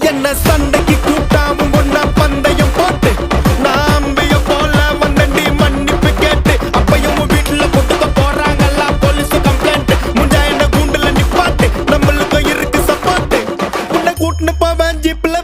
என்ன சண்டைக்கு கூட்டாவும் ஒன்னா பந்தயம் போட்டு நான் அம்பைய போல வந்தண்டி மன்னிப்பு கேட்டு அப்பையும் வீட்டுல கொட்டுக்க போறாங்கல்ல போலீஸ் கம்ப்ளைண்ட் முஞ்சா என்ன கூண்டுல நிப்பாட்டு நம்மளுக்கும் இருக்கு சப்போர்ட் உன்னை கூட்டுன்னு போவேன் ஜீப்ல